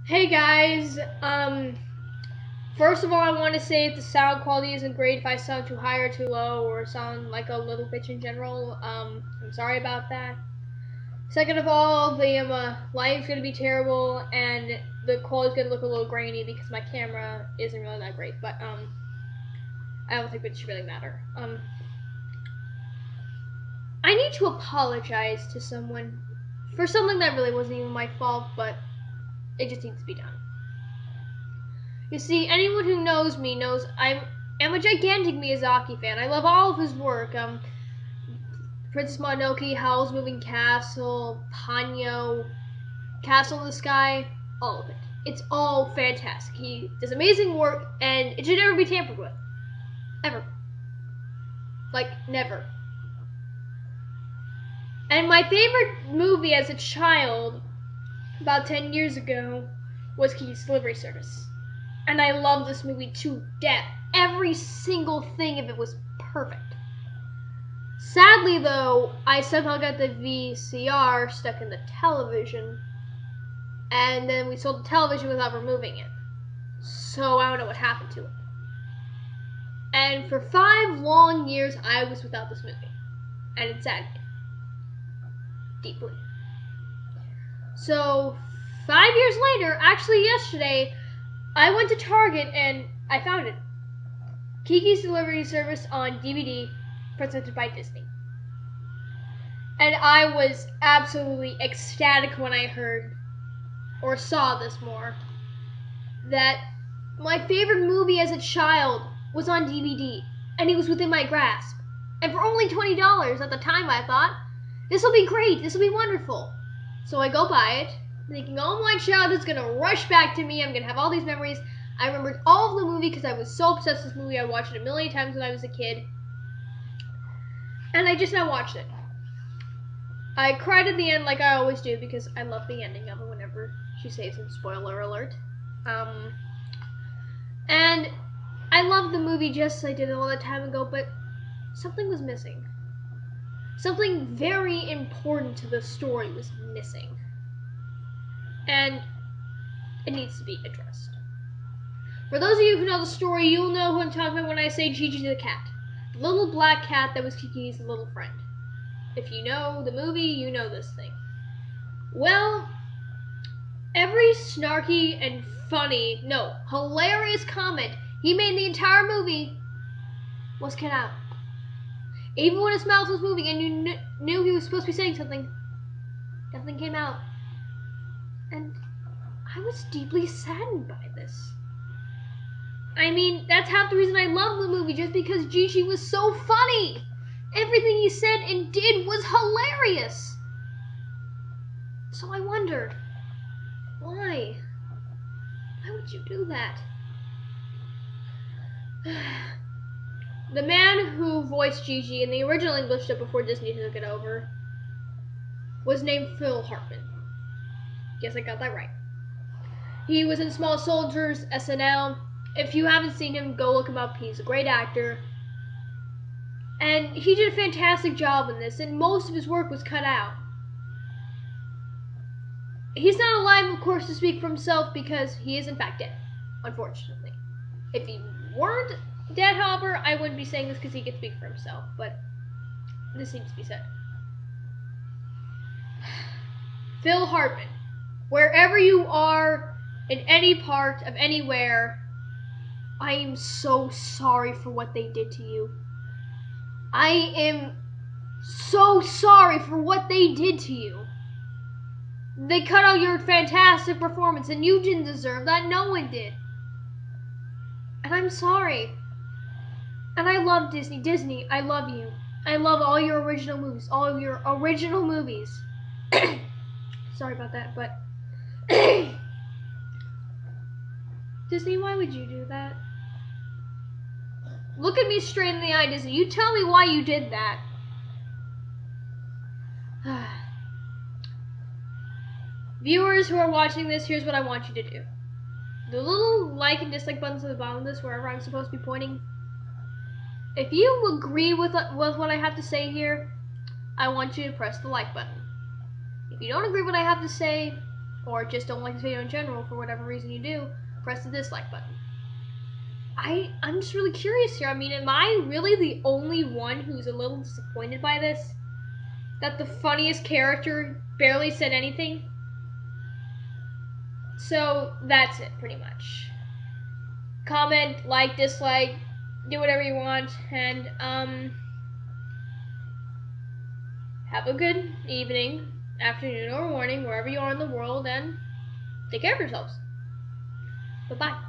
Hey guys, first of all I want to say if the sound quality isn't great, if I sound too high or too low, or sound like a little bitch in general, I'm sorry about that. Second of all, the lighting's going to be terrible, and the quality's going to look a little grainy because my camera isn't really that great, but, I don't think it should really matter. I need to apologize to someone for something that really wasn't even my fault, but it just needs to be done. You see, anyone who knows me knows I am a gigantic Miyazaki fan. I love all of his work. Princess Mononoke, Howl's Moving Castle, Ponyo, Castle in the Sky, all of it. It's all fantastic. He does amazing work, and it should never be tampered with. Ever. Like, never. And my favorite movie as a child, about 10 years ago, was Kiki's Delivery Service. And I love this movie to death. Every single thing of it was perfect. Sadly, though, I somehow got the VCR stuck in the television, and then we sold the television without removing it. So I don't know what happened to it. And for 5 long years, I was without this movie. And it saddened me. Deeply. So, 5 years later, actually yesterday, I went to Target and I found it. Kiki's Delivery Service on DVD, presented by Disney. And I was absolutely ecstatic when I heard, or saw this more, that my favorite movie as a child was on DVD, and it was within my grasp. And for only $20 at the time, I thought, this will be great, this will be wonderful. So I go buy it, thinking, oh, my childhood's gonna rush back to me, I'm gonna have all these memories. I remembered all of the movie because I was so obsessed with this movie. I watched it a million times when I was a kid. And I just now watched it. I cried at the end like I always do because I love the ending of it whenever she saves him. Spoiler alert. And I loved the movie just as I did it all that time ago, but something was missing. Something very important to the story was missing. And it needs to be addressed. For those of you who know the story, you'll know who I'm talking about when I say Gigi the cat. The little black cat that was Kiki's little friend. If you know the movie, you know this thing. Well, every snarky and funny, no, hilarious comment he made in the entire movie was cut out. Even when his mouth was moving and you knew he was supposed to be saying something, nothing came out. And I was deeply saddened by this. I mean, that's half the reason I love the movie, just because Gigi was so funny. Everything he said and did was hilarious. So I wondered, why? Why would you do that? The man who voiced Gigi in the original English dub before Disney took it over was named Phil Hartman. Yes, I got that right. He was in Small Soldiers, SNL. If you haven't seen him, go look him up. He's a great actor. And he did a fantastic job in this, and most of his work was cut out. He's not alive, of course, to speak for himself because he is in fact dead, unfortunately. If he weren't dead, however, I wouldn't be saying this because he could speak for himself, but this needs to be said. Phil Hartman, wherever you are, in any part of anywhere, I am so sorry for what they did to you. I am so sorry for what they did to you. They cut out your fantastic performance, and you didn't deserve that. No one did. And I'm sorry. And I love Disney. Disney, I love you. I love all your original movies. All of your original movies. Sorry about that, but... Disney, why would you do that? Look at me straight in the eye, Disney. You tell me why you did that. Viewers who are watching this, here's what I want you to do. The little like and dislike buttons at the bottom of this, wherever I'm supposed to be pointing. If you agree with what I have to say here, I want you to press the like button. If you don't agree with what I have to say, or just don't like this video in general for whatever reason you do, press the dislike button. I'm just really curious here. I mean, am I really the only one who's a little disappointed by this? That the funniest character barely said anything? So that's it, pretty much. Comment, like, dislike, do whatever you want, and have a good evening, afternoon, or morning, wherever you are in the world, and take care of yourselves. Bye-bye.